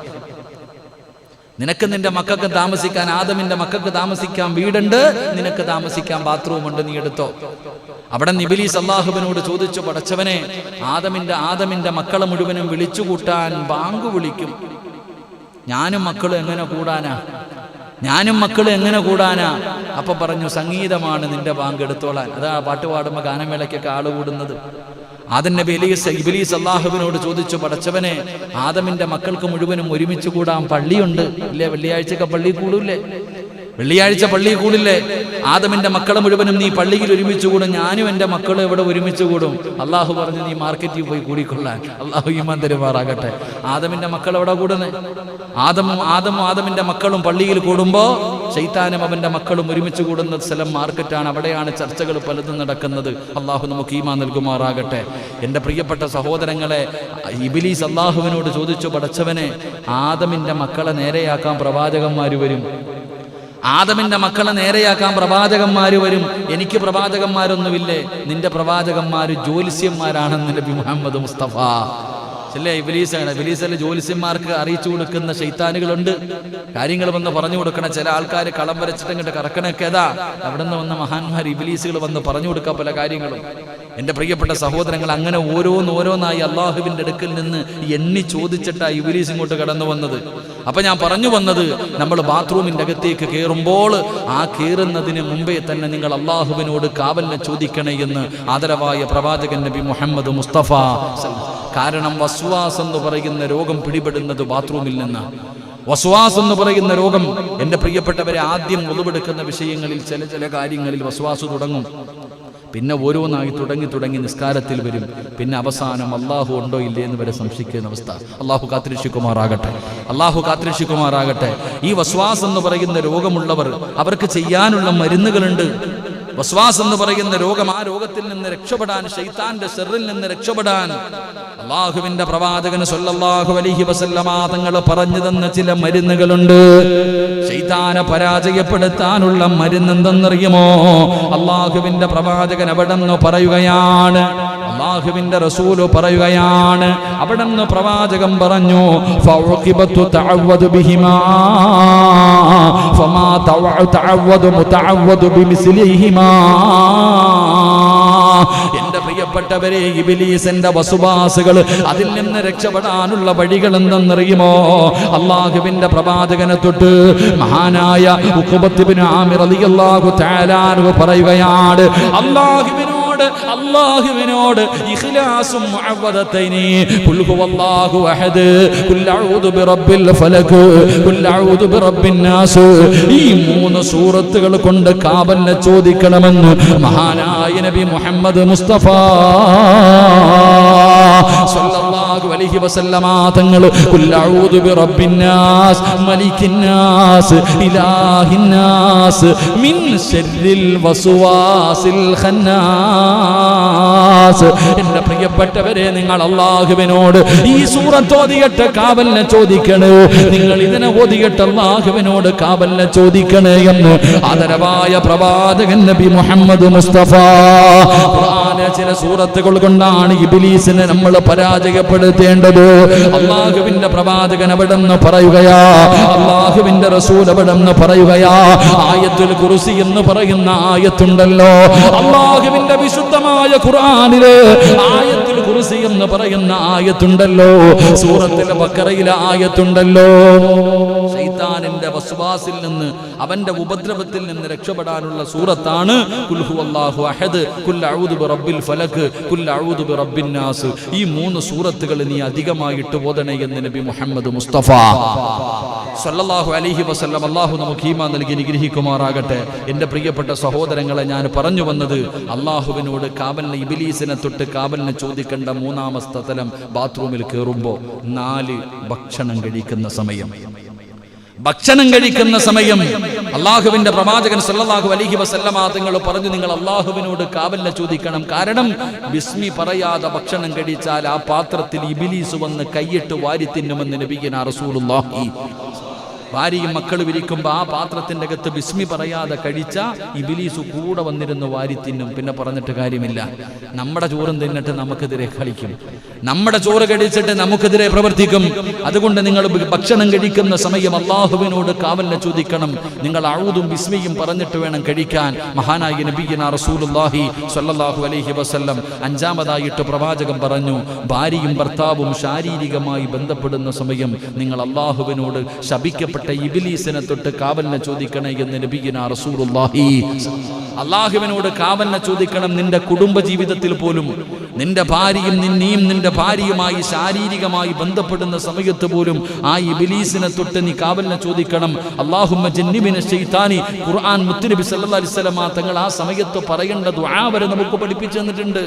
നിനക്ക് നിന്റെ മക്കൾക്ക് താമസിക്കാൻ, ആദമിന്റെ മക്കൾക്ക് താമസിക്കാൻ വീടുണ്ട്, നിനക്ക് താമസിക്കാൻ ബാത്റൂം ഉണ്ട്, നീ എടുത്തോ. അവിടെ ഇബ്ലീസ് അല്ലാഹുവിനോട് ചോദിച്ചു, പടച്ചവനെ, ആദമിന്റെ മക്കളെ മുഴുവനും വിളിച്ചുകൂട്ടാൻ ബാങ്ക് വിളിക്കും, ഞാനും മക്കളും എങ്ങനെ കൂടാനാ? അപ്പൊ പറഞ്ഞു, സംഗീതമാണ് നിന്റെ ബാങ്ക്, എടുത്തോളാൻ. അതാ പാട്ട് പാടുമ്പോ ഗാനമേളയ്ക്കൊക്കെ ആള് കൂടുന്നത്. ആദം നബി ഇബ്ലീസ് അല്ലാഹുവിനോട് ചോദിച്ചു, പടച്ചവനെ, ആദമിന്റെ മക്കൾക്ക് മുഴുവനും ഒരുമിച്ച് കൂടാൻ പള്ളിയുണ്ട് ഇല്ലേ? വെള്ളിയാഴ്ച പള്ളി കൂടില്ലേ? ആദമിന്റെ മക്കളെ മുഴുവനും നീ പള്ളിയിൽ ഒരുമിച്ച് കൂടും, ഞാനും എൻ്റെ മക്കളും ഇവിടെ ഒരുമിച്ച് കൂടും. അള്ളാഹു പറഞ്ഞു, നീ മാർക്കറ്റിൽ പോയി കൂടിക്കൊള്ളാൻ. അള്ളാഹു ഈമാൻ തരുമാറാകട്ടെ. ആദമിന്റെ മക്കൾ എവിടെ കൂടുന്നേ? ആദമിന്റെ മക്കളും പള്ളിയിൽ കൂടുമ്പോ ശൈത്താനും അവന്റെ മക്കളും ഒരുമിച്ച് കൂടുന്ന സ്ഥലം മാർക്കറ്റാണ്. അവിടെയാണ് ചർച്ചകൾ പലതും നടക്കുന്നത്. അള്ളാഹു നമുക്ക് ഈമാൻ നൽകുമാറാകട്ടെ. എൻ്റെ പ്രിയപ്പെട്ട സഹോദരങ്ങളെ, ഇബ്ലീസ് അള്ളാഹുവിനോട് ചോദിച്ചു, പടച്ചവനെ, ആദമിന്റെ മക്കളെ നേരെയാക്കാൻ പ്രവാചകന്മാര് വരും, എനിക്ക് പ്രവാചകന്മാരൊന്നുമില്ലേ? നിന്റെ പ്രവാചകന്മാര് ജ്യോത്സ്യന്മാരാണെന്ന് നബി മുഹമ്മദ് മുസ്തഫ. അല്ലേ? ഇബ്ലീസല്ലേ ജ്യോത്സ്യന്മാർക്ക് അറിയിച്ചു കൊടുക്കുന്ന ശൈത്താനുകളുണ്ട്. കാര്യങ്ങൾ വന്ന് പറഞ്ഞു കൊടുക്കണം. ചില ആൾക്കാർ കളം വരച്ചിട്ട് ഇങ്ങോട്ട് കറക്കണൊക്കെ ഏതാ അവിടെ നിന്ന് വന്ന മഹാന്മാർ ഇബ്ലീസുകൾ വന്ന് പറഞ്ഞു കൊടുക്കുക പല കാര്യങ്ങളും. എൻ്റെ പ്രിയപ്പെട്ട സഹോദരങ്ങൾ, അങ്ങനെ ഓരോന്നായി അള്ളാഹുവിൻ്റെ അടുക്കൽ നിന്ന് എണ്ണി ചോദിച്ചിട്ടാണ് ഇബ്ലീസ് ഇങ്ങോട്ട് കടന്നു വന്നത്. അപ്പൊ ഞാൻ പറഞ്ഞു വന്നത്, നമ്മൾ ബാത്റൂമിൻ്റെ അകത്തേക്ക് കയറുമ്പോൾ ആ കയറുന്നതിന് മുമ്പേ തന്നെ നിങ്ങൾ അള്ളാഹുവിനോട് കാവലിനെ ചോദിക്കണേ എന്ന് ആദരവായ പ്രവാചകൻ നബി മുഹമ്മദ് മുസ്തഫ. കാരണം വസ്വാസ് എന്ന് പറയുന്ന രോഗം പിടിപെടുന്നത് ബാത്റൂമിൽ നിന്ന്. വസ്വാസ് എന്ന് പറയുന്ന രോഗം, എൻ്റെ പ്രിയപ്പെട്ടവരെ, ആദ്യം ഒളിവെടുക്കുന്ന വിഷയങ്ങളിൽ ചില കാര്യങ്ങളിൽ വസ്വാസ് തുടങ്ങും. പിന്നെ ഓരോന്നായി തുടങ്ങി നിസ്കാരത്തിൽ വരും. പിന്നെ അവസാനം അള്ളാഹു ഉണ്ടോ ഇല്ലേ എന്ന് വരെ സംശയിക്കുന്ന അവസ്ഥ. അള്ളാഹു കാത്തിരക്ഷിക്കുമാറാകട്ടെ. ഈ വസ്വാസ് എന്ന് പറയുന്ന രോഗമുള്ളവർ, അവർക്ക് ചെയ്യാനുള്ള മരുന്നുകളുണ്ട്. വസ്വാസ് എന്ന് പറയുന്ന രോഗം, ആ രോഗത്തിൽ നിന്ന് രക്ഷപ്പെടാൻ, ശൈത്താന്റെ ശർറിൽ നിന്ന് രക്ഷപ്പെടാൻ അള്ളാഹുവിന്റെ പ്രവാചകൻ സ്വല്ലല്ലാഹു അലൈഹി വസല്ലമ തങ്ങൾ പറഞ്ഞു തന്ന ചില മരുന്നുകളുണ്ട്. ശൈത്താനെ പരാജയപ്പെടുത്താനുള്ള മരുന്ന് എന്തെന്നറിയുമോ? അള്ളാഹുവിന്റെ പ്രവാചകൻ അവിടെ നിന്ന് പറയുകയാണ്, അള്ളാഹുവിന്റെ റസൂല് പറയുകയാണ്, അവിടെ നിന്ന് പ്രവാചകൻ പറഞ്ഞു, ഫൗഖിബതു തഅവദു ബിഹിമാ ഫമാ തഅവദു മുതഅവദു ബിമിസ്ലിഹിമാ. എന്റെ പ്രിയപ്പെട്ടവരെ, ഇബ്ലീസിന്റെ വസ്വാസുകൾ, അതിൽ നിന്ന് രക്ഷപ്പെടാനുള്ള വഴികൾ എന്തെന്നറിയുമോ? അള്ളാഹുവിന്റെ പ്രവാചകനെ തൊട്ട് മഹാനായ ഉഖബത്ത് ഇബ്നു ആമിർ റളിയല്ലാഹു തആല അൻഹു പറയുകയാണ്, അല്ലാഹുവിനോട് ഇഖ്ലാസും മുഅവ്വദതൈനി, ഖുൽ ഹുവല്ലാഹു അഹദ്, ഖുൽ അഊദു ബിറബ്ബിൽ ഫലക്, ഖുൽ അഊദു ബിറബ്ബിൻ നാസ്, ഈ 3 സൂറത്തുകൾ കൊണ്ട് കാവലിനെ ചോദിക്കണമെന്ന് മഹാനായ നബി മുഹമ്മദ് മുസ്തഫ സ്വല്ലല്ലാഹു അലൈഹി വസല്ലമ തങ്ങൾ ഖുൽ അഊദു ബിറബ്ബിൻ നാസ് മലിക്കിൻ നാസ് ഇലാഹിൻ നാസ് മിൻ ശർരിൽ വസ്വാസിൽ ഖന്നാസ്. എന്റെ പ്രിയപ്പെട്ടവരെ, നിങ്ങൾ അല്ലാഹുവിനോട് ഈ സൂറത്ത് ഓതിയിട്ട് കാവലിനെ ചോദിക്കണേ. നിങ്ങൾ ഇതിനെ ഓതിയിട്ട് അല്ലാഹുവിനോട് കാവലിനെ ചോദിക്കണേ എന്ന് ആദരവായ പ്രവാചകൻ നബി മുഹമ്മദ് മുസ്തഫ. ഖുർആനിലെ ചില സൂറത്തുകൾ കൊണ്ടാണ് ഇബ്ലീസിനെ നമ്മൾ പരാജയപ്പെടുത്തേണ്ടത്. അല്ലാഹുവിന്റെ പ്രവാചകൻ അവിടെ നിന്ന് പറയുകയാ, അല്ലാഹുവിന്റെ റസൂൽ അവിടെ നിന്ന് പറയുകയാ, ആയത്തുൽ കുർസി എന്ന് പറയുന്ന ആയത്തുണ്ടല്ലോ, അല്ലാഹുവിന്റെ വിശുദ്ധമായ ഖുർആനിലെ ആയത്തുൽ കുർസി എന്ന് പറയുന്ന ആയത്തുണ്ടല്ലോ, സൂറത്തുൽ ബഖറയിലെ ആയത്തുണ്ടല്ലോ. ശൈത്താനിന്റെ വസ്വാസിൽ നിന്ന്, അവന്റെ ഉപദ്രവത്തിൽ നിന്ന് രക്ഷപ്പെടാനുള്ള സൂറത്താണ് ഖുൽ ഹുവല്ലാഹു അഹദ്, ഖുൽ അഊദു ബിറബ്ബിൽ ഫലക്, ഖുൽ അഊദു ബിറബ്ബിൻ നാസ്. ഈ 3 സൂറത്തുകൾ നീ അധികമായിട്ട് ഓതണേ എന്ന് നബി മുഹമ്മദ് മുസ്തഫ സല്ലല്ലാഹു അലൈഹി വസല്ലം. അള്ളാഹു നമുക്ക് ഈമാൻ നൽകി അനുഗ്രഹിക്കുമാറാകട്ടെ. എൻ്റെ പ്രിയപ്പെട്ട സഹോദരങ്ങളെ, ഞാൻ പറഞ്ഞു വന്നത് അള്ളാഹുവിനോട് കാവലിന്, ഇബ്ലീസിനെ തൊട്ട് കാവലിനെ ചോദിക്കേണ്ട മൂന്നാമത്തെ തലം ബാത്റൂമിൽ കയറുമ്പോൾ 4 ഭക്ഷണം കഴിക്കുന്ന സമയം. അള്ളാഹുവിന്റെ പ്രവാചകൻ സല്ലല്ലാഹു അലൈഹി വസല്ലമ തങ്ങൾ പറഞ്ഞു, നിങ്ങൾ അള്ളാഹുവിനോട് കാവലിനെ ചോദിക്കണം. കാരണം ബിസ്മി പറയാതെ ഭക്ഷണം കഴിച്ചാൽ ആ പാത്രത്തിൽ ഇബ്ലീസ് വന്ന് കൈയിട്ട് വാരി തിന്നുമെന്ന് നബിയുനാ റസൂലുള്ളാഹി. ഭാര്യയും മക്കളും ഇരിക്കുമ്പോൾ ആ പാത്രത്തിന്റെ അകത്ത് ബിസ്മി പറയാതെ കഴിച്ച ഇബ്ലീസ് കൂടെ വന്നിരുന്ന് വാരി തിന്നും. പിന്നെ പറഞ്ഞിട്ട് കാര്യമില്ല. നമ്മുടെ ചോറും തിന്നിട്ട് നമുക്കെതിരെ കളിക്കും, നമ്മുടെ ചോറ് കഴിച്ചിട്ട് നമുക്കെതിരെ പ്രവർത്തിക്കും. അതുകൊണ്ട് നിങ്ങൾ ഭക്ഷണം കഴിക്കുന്ന സമയം അള്ളാഹുവിനോട് കാവലിനെ ചോദിക്കണം. നിങ്ങൾ അഊദും ബിസ്മിയും പറഞ്ഞിട്ട് വേണം കഴിക്കാൻ. മഹാനായ നബിയുനാ റസൂലുള്ളാഹി സ്വല്ലല്ലാഹു അലൈഹി വസല്ലം. 5-ാമതായിട്ട് പ്രവാചകൻ പറഞ്ഞു, ഭാര്യയും ഭർത്താവും ശാരീരികമായി ബന്ധപ്പെടുന്ന സമയം നിങ്ങൾ അള്ളാഹുവിനോട് ശപിക്കപ്പെട്ട ഇബ്ലീസിനെ തൊട്ട് കാവലിനെ ചോദിക്കണേ എന്ന് നബിയുനാ റസൂലുള്ളാഹി. അള്ളാഹുവിനോട് കാവലിനെ ചോദിക്കണം. നിന്റെ കുടുംബ ജീവിതത്തിൽ പോലും നിന്റെ ഭാര്യയും നിന്റെ ഭാര്യയുമായി ശാരീരികമായി ബന്ധപ്പെടുന്ന സമയത്ത് പോലും ആ ഇബ്ലീസിനെ തൊട്ട് നീ കാവലിനെ ചോദിക്കണം. അല്ലാഹുമ്മ ജന്നിബിന ശൈത്താനി. ഖുർആൻ മുത്തുനബി സല്ലല്ലാഹു അലൈഹി വസല്ലം തങ്ങൾ ആ സമയത്ത് പറയേണ്ട ദുആ വരെ നമുക്ക് പഠിപ്പിച്ചു തന്നിട്ടുണ്ട്.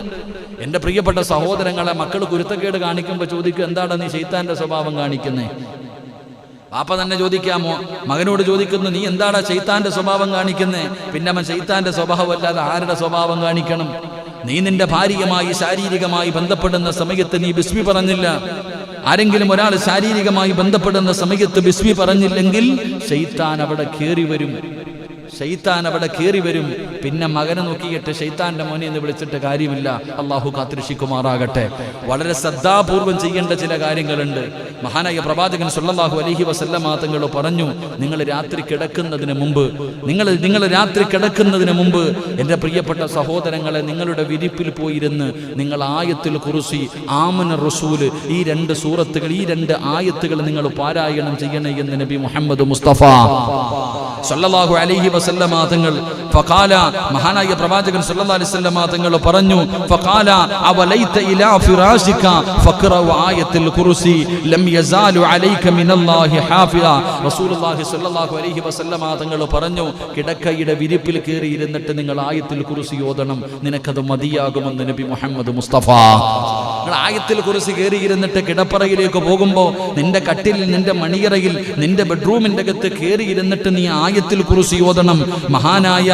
എൻ്റെ പ്രിയപ്പെട്ട സഹോദരങ്ങളെ, മക്കൾ കുരുത്തക്കേട് കാണിക്കുമ്പോൾ ചോദിക്കും, എന്താണ് നീ ശൈത്താന്റെ സ്വഭാവം കാണിക്കുന്നേ? പാപ്പ തന്നെ ചോദിക്കാമോ? മകനോട് ചോദിക്കുന്നു, നീ എന്താടാ ശൈത്താന്റെ സ്വഭാവം കാണിക്കുന്നേ? പിന്നെ അവൻ ശൈത്താന്റെ സ്വഭാവമല്ലാതെ ആരുടെ സ്വഭാവം കാണിക്കണം? നീ നിന്റെ ഭാര്യയുമായി ശാരീരികമായി ബന്ധപ്പെടുന്ന സമയത്ത് നീ ബിസ്മി പറഞ്ഞില്ല. ആരെങ്കിലും ഒരാൾ ശാരീരികമായി ബന്ധപ്പെടുന്ന സമയത്ത് ബിസ്മി പറഞ്ഞില്ലെങ്കിൽ ശൈത്താൻ അവിടെ കയറി വരും. പിന്നെ മകനെ നോക്കിയിട്ട് ശൈത്താന്റെ മോനെ എന്ന് വിളിച്ചിട്ട് കാര്യമില്ല. അള്ളാഹു കാത്തിരക്ഷിക്കുമാറാകട്ടെ. വളരെ ശ്രദ്ധാപൂർവം ചെയ്യേണ്ട ചില കാര്യങ്ങളുണ്ട്. മഹാനായ പ്രവാചകൻ സല്ലല്ലാഹു അലൈഹി വസല്ലമ തങ്ങൾ പറഞ്ഞു, നിങ്ങൾ രാത്രി കിടക്കുന്നതിന് മുമ്പ് എൻ്റെ പ്രിയപ്പെട്ട സഹോദരങ്ങളെ, നിങ്ങളുടെ വിരിപ്പിൽ പോയിരുന്ന് നിങ്ങൾ ആയത്തുൽ കുർസി, ആമന റസൂൽ, ഈ 2 സൂറത്തുകൾ, ഈ 2 ആയത്തുകൾ നിങ്ങൾ പാരായണം ചെയ്യണേ എന്ന് നബി മുഹമ്മദ് മുസ്തഫ സല്ലല്ലാഹു അലൈഹി വസല്ലമ തങ്ങൾ. ഫഖാല, മഹാനായ പ്രവാചകൻ സല്ലല്ലാഹു അലൈഹി വസല്ലമ തങ്ങൾ പറഞ്ഞു, ഫഖാല അവലൈത ഇലാ ഫിറാശിക ഫഖറഉ ആയത്തുൽ കുർസി ലം യസാലു അലൈക മിനല്ലാഹി ഹാഫിള. റസൂലുള്ളാഹി സല്ലല്ലാഹു അലൈഹി വസല്ലമ തങ്ങൾ പറഞ്ഞു, കിടക്കയുടെ വിരിപ്പിൽ കയറി ഇരുന്നിട്ട് നിങ്ങൾ ആയത്തുൽ കുർസി ഓതണം, നിനക്കത് മതിയാകുമെന്ന് നബി മുഹമ്മദ് മുസ്തഫ. നിങ്ങൾ ആയത്തുൽ കുർസി കയറി ഇരുന്നിട്ട് കിടപ്പറയിലേക്ക് പോകുമ്പോൾ നിന്റെ കട്ടിലിൽ, നിന്റെ മണിയറയിൽ, നിന്റെ ബെഡ്റൂമിന്റെ അകത്ത് കയറി ഇരുന്നിട്ട് നീ ആയത്തുൽ കുർസി ഓതണം. മഹാനായ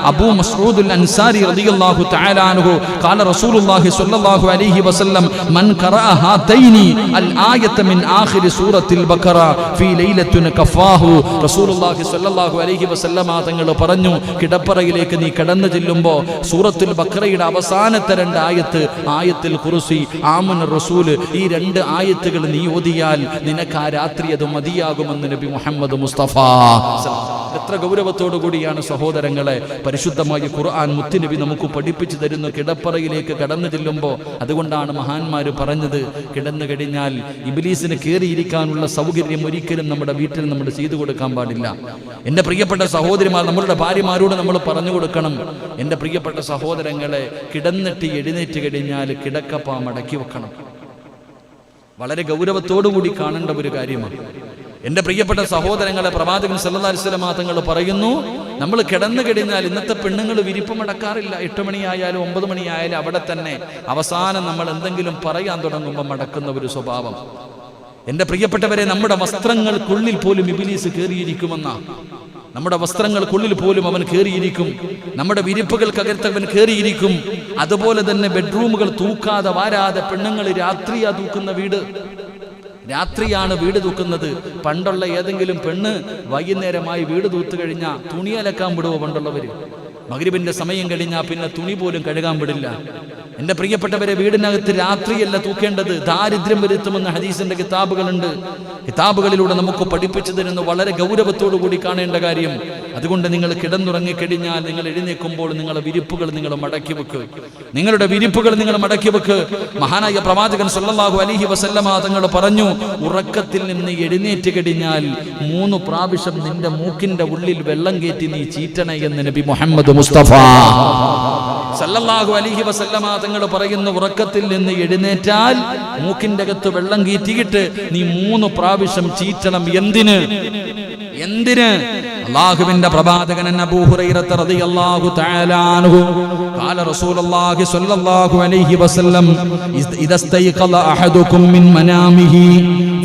അബൂ മസ്ഊദുൽ അൻസാരി റളിയല്ലാഹു തആല അൻഹു ഖാല റസൂലുള്ളാഹി സ്വല്ലല്ലാഹു അലൈഹി വസല്ലം മൻ ഖറഅ ഹാതൈനി അൽ ആയത മിൻ ആഖിരി സൂറത്തിൽ ബഖറ ഫീ ലൈലത്തിൻ കഫാഹു. റസൂലുള്ളാഹി സ്വല്ലല്ലാഹു അലൈഹി വസല്ലം തങ്ങൾ പറഞ്ഞു, കിടപ്പറയിലേക്ക് നീ കടന്നു ചെല്ലുമ്പോൾ സൂറത്തുൽ ബഖറയുടെ അവസാനത്തെ 2 ആയത്ത്, ആയത്തുൽ കുർസി, ആമന റസൂൽ, ഈ 2 ആയത്തുകൾ നീ ഓതിയാൽ നിനക്ക് ആ രാത്രി അത് മതിയാകുമെന്ന് നബി മുഹമ്മദ് മുസ്തഫ. എത്ര ഗൗരവത്തോടു കൂടിയാണ് സഹോദരങ്ങളെ പരിശുദ്ധമായ ഖുർആൻ മുത്തുനബി നമുക്ക് പഠിപ്പിച്ചു തരുന്നു കിടപ്പറയിലേക്ക് കടന്നു ചെല്ലുമ്പോൾ. അതുകൊണ്ടാണ് മഹാന്മാർ പറഞ്ഞത്, കിടന്നു കഴിഞ്ഞാൽ ഇബ്ലീസിന് കയറിയിരിക്കാനുള്ള സൗകര്യം ഒരിക്കലും നമ്മുടെ വീട്ടിൽ നമ്മൾ ചെയ്തു കൊടുക്കാൻ പാടില്ല. എൻ്റെ പ്രിയപ്പെട്ട സഹോദരിമാർ, നമ്മളുടെ ഭാര്യമാരോട് നമ്മൾ പറഞ്ഞു കൊടുക്കണം, എൻ്റെ പ്രിയപ്പെട്ട സഹോദരങ്ങളെ, കിടന്നിട്ട് എഴുന്നേറ്റ് കഴിഞ്ഞാൽ കിടക്കപ്പാ മടക്കി വെക്കണം. വളരെ ഗൗരവത്തോടു കൂടി കാണേണ്ട ഒരു കാര്യമാണ്. എൻ്റെ പ്രിയപ്പെട്ട സഹോദരങ്ങളെ, പ്രവാചകൻ സല്ലല്ലാഹു അലൈഹി വസല്ലം തങ്ങൾ പറയുന്നു, നമ്മൾ കിടന്നു കഴിഞ്ഞാൽ, ഇന്നത്തെ പെണ്ണുങ്ങൾ വിരിപ്പ് മടക്കാറില്ല. 8 മണിയായാലും 9 മണിയായാലും അവിടെ തന്നെ അവസാനം നമ്മൾ എന്തെങ്കിലും പറയാൻ തുടങ്ങുമ്പോൾ മടക്കുന്ന ഒരു സ്വഭാവം. എൻ്റെ പ്രിയപ്പെട്ടവരെ, നമ്മുടെ വസ്ത്രങ്ങൾക്കുള്ളിൽ പോലും ഇബ്ലീസ് കയറിയിരിക്കുമെന്ന, നമ്മുടെ വസ്ത്രങ്ങൾക്കുള്ളിൽ പോലും അവൻ കയറിയിരിക്കും, നമ്മുടെ വിരിപ്പുകൾക്കകത്ത് അവൻ കയറിയിരിക്കും. അതുപോലെ തന്നെ ബെഡ്റൂമുകൾ തൂക്കാതെ വാരാതെ പെണ്ണുങ്ങൾ രാത്രിയാ തൂക്കുന്ന വീട്, രാത്രിയാണ് വീട് തൂക്കുന്നത്. പണ്ടുള്ള ഏതെങ്കിലും പെണ്ണ് വൈകുന്നേരമായി വീട് തൂത്തു കഴിഞ്ഞാൽ തുണി അലക്കാൻ വിടുവോ? പണ്ടുള്ളവര് മഗ്രിബിന്റെ സമയം കഴിഞ്ഞാൽ പിന്നെ തുണി പോലും കഴുകാൻ വിടില്ല. എൻ്റെ പ്രിയപ്പെട്ടവരെ, വീടിനകത്ത് രാത്രിയല്ല തൂക്കേണ്ടത്, ദാരിദ്ര്യം വരുത്തുമെന്ന് ഹദീസിന്റെ കിതാബുകളുണ്ട്. കിതാബുകളിലൂടെ നമുക്ക് പഠിപ്പിച്ചു തരുന്ന വളരെ ഗൗരവത്തോടു കൂടി കാണേണ്ട കാര്യം. അതുകൊണ്ട് നിങ്ങൾ കിടന്നുറങ്ങിക്കഴിഞ്ഞാൽ നിങ്ങൾ എഴുന്നേൽക്കുമ്പോൾ നിങ്ങളുടെ വിരിപ്പുകൾ നിങ്ങൾ മടക്കി വെക്ക്, നിങ്ങളുടെ വിരിപ്പുകൾ നിങ്ങൾ മടക്കി വെക്ക്. മഹാനായ പ്രവാചകൻ സല്ലല്ലാഹു അലൈഹി വസല്ലമ തങ്ങൾ പറഞ്ഞു, ഉറക്കത്തിൽ നിന്ന് എഴുന്നേറ്റ് കഴിഞ്ഞാൽ 3 പ്രാവശ്യം നിന്റെ മൂക്കിന്റെ ഉള്ളിൽ വെള്ളം കയറ്റി നീ ചീറ്റണേ എന്ന് നബി മുഹമ്മദ് മുസ്തഫ സല്ലല്ലാഹു അലൈഹി വസല്ലമ തങ്ങൾ പറയുന്ന, ഉറക്കത്തിൽ നിന്ന് എഴുന്നേറ്റാൽ മൂക്കിന്റെ അകത്ത് വെള്ളം കീറ്റിയിട്ട് നീ 3 പ്രാവശ്യം ചീറ്റണം. എന്തിന്? അല്ലാഹുവിന്റെ പ്രവാചകൻ അബൂ ഹുറൈറ റളിയല്ലാഹു തആല അൻഹു ഖാല റസൂലുള്ളാഹി സ്വല്ലല്ലാഹു അലൈഹി വസല്ലം ഇദസ്തൈഖല അഹദുകും മിൻ മനാമിഹി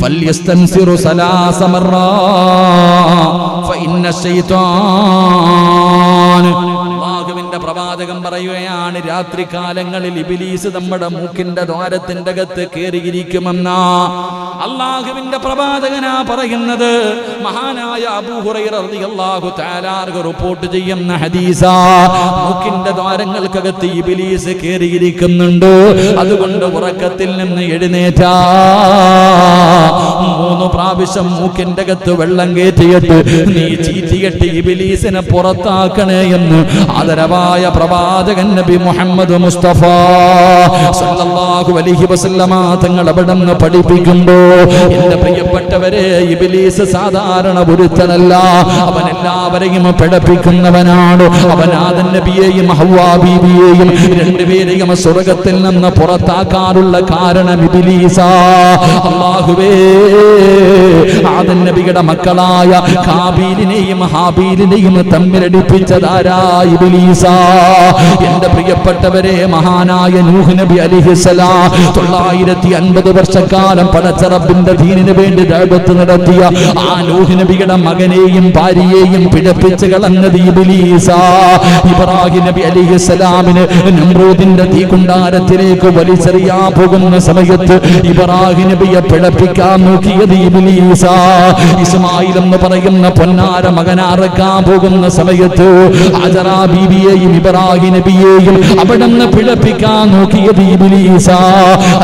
ഫൽയസ്തൻസിറു സലാസ മർറാ ഫഇന്ന ശൈത്താൻ. അല്ലാഹുവിന്റെ പ്രവാചകൻ പറയുകയാണ്, രാത്രി കാലങ്ങളിൽ ഇബ്ലീസ് നമ്മുടെ മൂക്കിന്റെ ദ്വാരത്തിന്റെ അകത്ത് കയറിയിരിക്കുമെന്നാ അല്ലാഹുവിന്റെ പ്രവാചകനാ പറയുന്നത്. മഹാനായ അബൂ ഹുറൈറ റളിയല്ലാഹു തആല റിപ്പോർട്ട് ചെയ്യുന്ന ഹദീസാ. മൂക്കിന്റെ ദ്വാരങ്ങൾക്കകത്ത് ഇബ്ലീസ് കയറിയിരിക്കുന്നുണ്ട്. അതുകൊണ്ട് ഉറക്കത്തിൽ നിന്ന് എഴുന്നേറ്റാ 3 പ്രാവശ്യം മൂക്കിന്റെ അകത്ത് വെള്ളം കയറ്റിയിട്ട് നീ ചീറ്റിയിട്ട് ഇബ്ലീസിനെ പുറത്താക്കണേ എന്ന് ആദരവായ പ്രവാചകൻ നബി മുഹമ്മദ് മുസ്തഫ സല്ലല്ലാഹു അലൈഹി വസല്ലമ തങ്ങൾ അവിടുന്ന് പഠിപ്പിക്കുമ്പോൾ, എന്റെ പ്രിയപ്പെട്ടവരെ, ഇബ്ലീസ് സാധാരണ ഒരുത്തനല്ല. അവൻ എല്ലാവരെയും പിഴപ്പിക്കുന്നവനാണ്. അവൻ ആദം നബിയെയും ഹവ്വാ ബീവിയെയും രണ്ടുപേരെയും സ്വർഗ്ഗത്തിൽ നിന്ന് പുറത്താക്കാനുള്ള കാരണം ഇബ്ലീസാ. അല്ലാഹുവേ, ആദം നബിയുടെ മക്കളായ കാബീലിനെയും ഹാബീലിനെയും തമ്മിലടിപ്പിച്ചതാരാ? ഇബ്ലീസാ. എന്റെ പ്രിയപ്പെട്ടവരെ, മഹാനായ നൂഹ് നബി അലൈഹിസ്സലാം 950 വർഷക്കാലം പടച്ച റബ്ബിന്റെ ദീനിന് വേണ്ടി ദഅവത്ത് നടത്തിയ ആ നൂഹ് നബിയുടെ മകനെയും ഭാര്യയെയും പിഴപ്പിച്ച് കളഞ്ഞത് ഇബ്ലീസാ. ഇബ്രാഹിം നബി അലൈഹിസ്സലാമിന് നമ്രൂദിന്റെ തീകുണ്ടാരത്തിലേക്ക് വലിച്ചെറിയാൻ പോകുന്ന സമയത്ത് ഇബ്രാഹിം നബിയെ പിഴപ്പിക്കാൻ നോക്കിയത് ഇബ്ലീസാ. ഇസ്മായിൽ എന്ന് പറയുന്ന പൊന്നാര മകനാറക്കാൻ പോകുന്ന സമയത്ത് ഹജറാ ബീവിയെയും ഇബ്രാഹിം നബിയെയും അവിടുന്ന് പിഴപ്പിക്കാൻ നോക്കിയത് ഇബ്ലീസാ.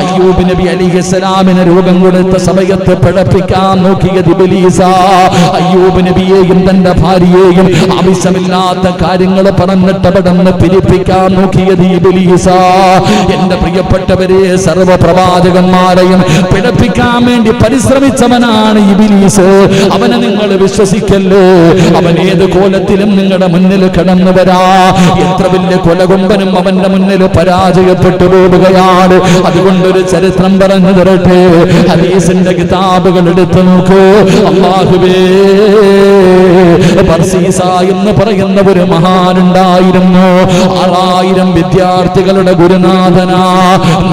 അയ്യൂബ് നബി അലൈഹിസ്സലാമിന് രോഗം കൊടുത്ത സമയത്ത് പിഴപ്പിക്കാൻ നോക്കിയത് ഇബ്ലീസാ. അയ്യൂബ് നബിയെയും തന്റെ ഭാര്യയെയും ആവശ്യമില്ലാത്ത കാര്യങ്ങൾ പറഞ്ഞിട്ട് അവിടുന്ന് പിരിപ്പിക്കാൻ നോക്കിയത് ഇബ്ലീസാ. എന്റെ പ്രിയപ്പെട്ടവരെ, സർവ്വ പ്രവാചകന്മാരെയും പിഴപ്പിക്കാൻ വേണ്ടി പരിശ്രമിച്ചവനാണ് ഇബ്ലീസ്. അവനെ നിങ്ങൾ വിശ്വസിക്കല്ലോ. അവൻ ഏത് കോലത്തിലും നിങ്ങളുടെ മുന്നിൽ കടന്നു വരാ. എത്ര വലിയ കൊലകൊമ്പനും അവന്റെ മുന്നിൽ പരാജയപ്പെട്ടു പോവുകയാണ്. അതുകൊണ്ടൊരു ചരിത്രം പറഞ്ഞു തരട്ടെ. ഹദീസിന്റെ കിതാബുകൾ എടുത്തു നോക്കൂ. അല്ലാഹുവേ, ബർസീസ എന്ന് പറയുന്ന ഒരു മഹാനുണ്ടായിരുന്നു. 6000 വിദ്യാർത്ഥികളുടെ ഗുരുനാഥനാ.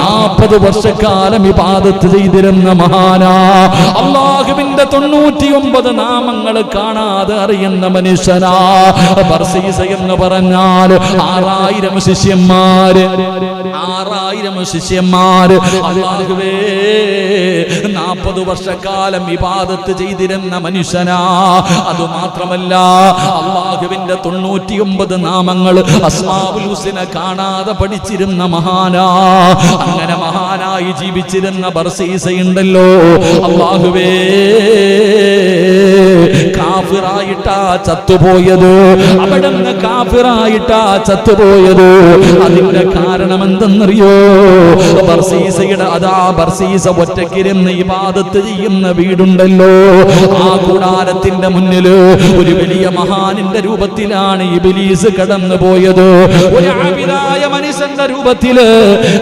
40 വർഷക്കാലം ഇബാദത്ത് ചെയ്തിരുന്ന മഹാനാ. അല്ലാഹുവിന്റെ 99 നാമങ്ങൾ കാണാതെ അറിയുന്ന മനുഷ്യനാ. ബർസീസ എന്ന് പറഞ്ഞാൽ 6000 ശിഷ്യന്മാര്. 6000 ശിഷ്യന്മാര്. അല്ലാഹുവേ, 40 വർഷക്കാലം ഇബാദത്ത് ചെയ്തിരുന്ന മനുഷ്യനാ. അതുമാത്രമല്ല, അല്ലാഹുവിന്റെ 99 നാമങ്ങൾ അസ്മാഉൽ ഹുസ്ന കാണാതെ പഠിച്ചിരുന്ന മഹാനാ. അങ്ങനെ മഹാനായി ജീവിച്ചിരുന്ന ബർസീസയുണ്ടല്ലോ, അല്ലാഹുവേ, കാഫിറായിട്ടാ ചത്തുപോയത്. അവിടുന്ന് കാഫിറായിട്ടാ ചത്തുപോയത്. അതിന്റെ കാരണം എന്തെന്നറിയോ? ബർസീസയുടെ ബർസീസ ഒറ്റയ്ക്കിരുന്ന് ഇബാദത്ത് ചെയ്യുന്ന വീടുണ്ടല്ലോ, ആ കൂടാരത്തിന്റെ മുന്നിൽ ഒരു വലിയ മഹാനിന്റെ രൂപത്തിലാണ് ഇബ്ലീസ് കടന്നു പോയത്. ഒരു ആബിദായ മനുഷ്യന്റെ രൂപത്തില്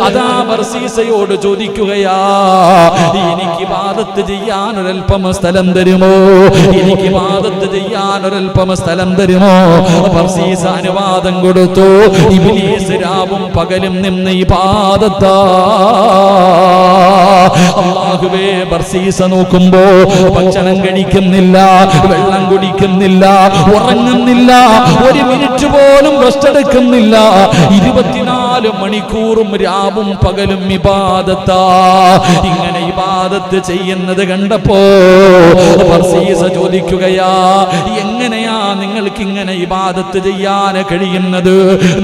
അതാ ബർസീസയോട് ചോദിക്കുകയാ, എനിക്ക് ഇബാദത്ത് ചെയ്യാൻ ഒരൽപ്പം സ്ഥലം തരുമോ? എനിക്ക് ഇബാദത്ത് ചെയ്യാൻ ഒരൽപ്പം സ്ഥലം തരുമോ? ബർസീസ അനുവാദം കൊടുത്തു. ഇബ്ലീസ് രാവും പകലും നിന്ന് ഇബാദത്താ. അല്ലാഹുവേ, ബർസീസ നോക്കുമ്പോ ഭക്ഷണം കഴിക്കുന്നില്ല, വെള്ളം കുടിക്കുന്നില്ല, ഉറങ്ങുന്നില്ല, ഒരു മിനിറ്റ് പോലും റെസ്റ്റ് എടുക്കുന്നില്ല. 24 മണിക്കൂറും രാവും പകലും ഇബാദത്താ. ഇങ്ങനെ ഇബാദത്ത് ചെയ്യുന്നത് കണ്ടപ്പോ ബർസീസ ചോദിക്കുകയാ, എങ്ങനെയാ നിങ്ങൾക്ക് ഇങ്ങനെ ഇബാദത്ത് ചെയ്യാൻ കഴിയുന്നത്?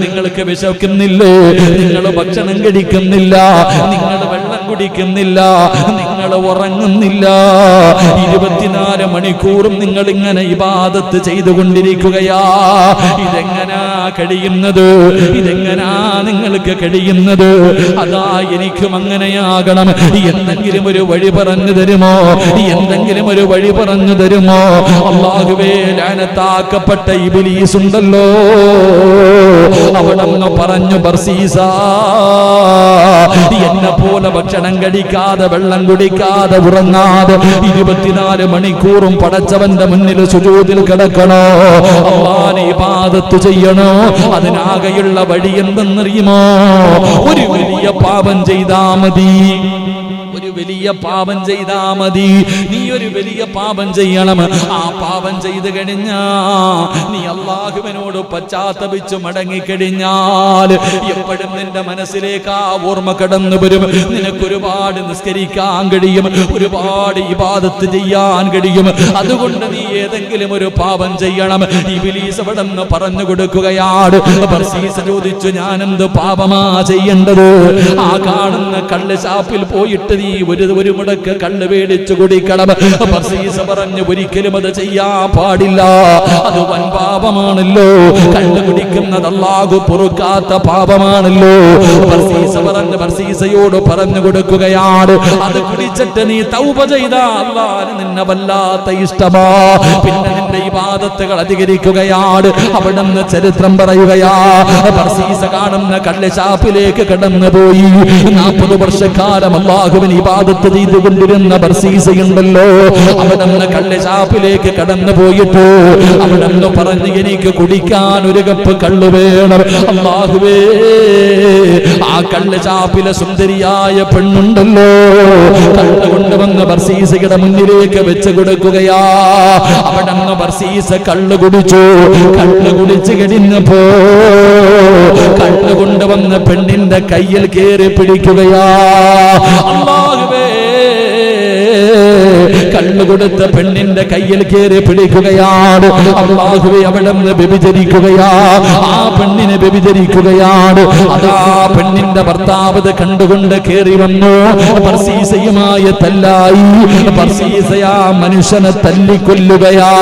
നിങ്ങൾക്ക് വിശക്കുന്നില്ലേ? നിങ്ങൾ ഭക്ഷണം കഴിക്കുന്നില്ല, നിങ്ങൾ വെള്ളം കുടിക്കുന്നില്ല, നിങ്ങൾ നിങ്ങൾ ഉറങ്ങുന്നില്ല, 24 മണിക്കൂറും നിങ്ങൾ ഇങ്ങനെ ഇബാദത്ത് ചെയ്തുകൊണ്ടിരിക്കുകയാ. ഇതെങ്ങനാ കഴിയുന്നത്? ഇതെങ്ങനാ നിങ്ങൾക്ക് കഴിയുന്നത്? അതാ എനിക്കും അങ്ങനെയാകണം. എന്തെങ്കിലും ഒരു വഴി പറഞ്ഞു തരുമോ? എന്തെങ്കിലും ഒരു വഴി പറഞ്ഞു തരുമോ? അല്ലാഹുവേ, ലഅനത്താക്കപ്പെട്ട ഇബ്ലീസ് ഉണ്ടല്ലോ, അവിടന്ന് പറഞ്ഞു, ബർസീസ, എന്നെ പോലെ ഭക്ഷണം കഴിക്കാതെ വെള്ളം കുടിക്കാതെ ഉറങ്ങാതെ 24 മണിക്കൂറും പടച്ചവന്റെ മുന്നിൽ സുജൂദിൽ കിടക്കണോ, അല്ലാഹുവിനെ ഇബാദത്ത് ചെയ്യണോ? അതിനാകെയുള്ള വഴി എന്തെന്നറിയുമോ? ഒരു വലിയ പാപം ചെയ്താ മതി. ഒരു വലിയ പാപം ചെയ്താ മതി. നീ ഒരു വലിയ പാപം ചെയ്യണം. ആ പാപം ചെയ്തു കഴിഞ്ഞാ നീ അല്ലാഹുവിനോട് പശ്ചാത്തപിച്ചു മടങ്ങിക്കഴിഞ്ഞാൽ എപ്പോഴും നിന്റെ മനസ്സിലേക്ക് ആ ഓർമ്മ കടന്നു വരും. നിനക്ക് ഒരുപാട് നിസ്കരിക്കാൻ കഴിയും, ഒരുപാട് ഇബാദത്ത് ചെയ്യാൻ കഴിയും. അതുകൊണ്ട് നീ ഏതെങ്കിലും ഒരു പാപം ചെയ്യണം. ഇബ്ലീസ് അവിടെ നിന്ന് പറഞ്ഞു കൊടുക്കുകയാണ്. ബർസീസ് ചോദിച്ചു, ഞാനെന്ത് പാപമാ ചെയ്യേണ്ടത്? ആ കാണുന്ന കള്ള് ഷാപ്പിൽ പോയിട്ട് നീ ഒരു മുടക്ക് കള്ള് മേടിച്ചു കുടിക്കണം. ബർസീസ് പറഞ്ഞു, ഒരിക്കലും അത് ചെയ്യാൻ പാടില്ല, അത് വൻ പാപമാണല്ലോ. കള്ള് കുടിക്കുന്നത് അല്ലാഹു പൊറുക്കാത്ത പാപമാണല്ലോ. ബർസീസയോട് പറഞ്ഞു കൊടുക്കുകയാണ്, അത് കുടിച്ചിട്ട് നീ തൗബ ചെയ്താ അല്ലാഹുവിന് നിന്നെ വല്ലാത്ത ഇഷ്ടമാ. പിന്നെ നിന്റെ ഇബാദത്തുകൾ അധികരിക്കുകയാണ്. അവിടെ നിന്ന് ചരിത്രം പറയുകയാ, ബർസീസ കാണുന്ന കള്ള് ഷാപ്പിലേക്ക് കടന്നുപോയി. 40 വർഷക്കാലം അല്ലാഹുവിന് ഇബാദത്ത് ചെയ്തുകൊണ്ടിരുന്ന ബർസീസയുണ്ടല്ലോ, അവിടെ നിന്ന് കള്ള് ഷാപ്പിലേക്ക് കടന്നു പോയിട്ട് അവിടെ നിന്ന് പറഞ്ഞു, എനിക്ക് കുടിക്കാൻ ഒരു കപ്പ് കള്ള് വേണം. അല്ലാഹുവേ, ആ കള്ള് ഷാപ്പിലെ സുന്ദരിയായ പെണ്ണുണ്ടല്ലോ, കള്ള് കൊണ്ടുവന്ന് ബർസീസയുടെ മുന്നിലേക്ക് വെച്ച് കൊടുക്കുകയാ. അവിടെ നിന്ന് ബർസീസ കള്ള് കുടിച്ചു. കള്ള് കുടിച്ചു കഴിഞ്ഞപ്പോ കള്ള് കൊണ്ടുവന്ന് പെണ്ണിന്റെ കയ്യിൽ കയറി പിടിക്കുകയാ. അല്ലാഹുവേ, കള്ളു കൊടുത്ത പെണ്ണിന്റെ കയ്യിൽ കയറി പിടിക്കുകയാണ്. അല്ലാഹുവേ, അവിടെ നിന്ന് വ്യഭിചരിക്കുകയാ. ആ പെണ്ണിനെ വ്യഭിചരിക്കുകയാണ്. അതാ പെണ്ണിന്റെ ഭർത്താവ് കണ്ടുകൊണ്ട് കയറി വന്നു. ബർസീസയുമായി തല്ലായി. ബർസീസയാ മനുഷ്യനെ തല്ലിക്കൊല്ലുകയാ.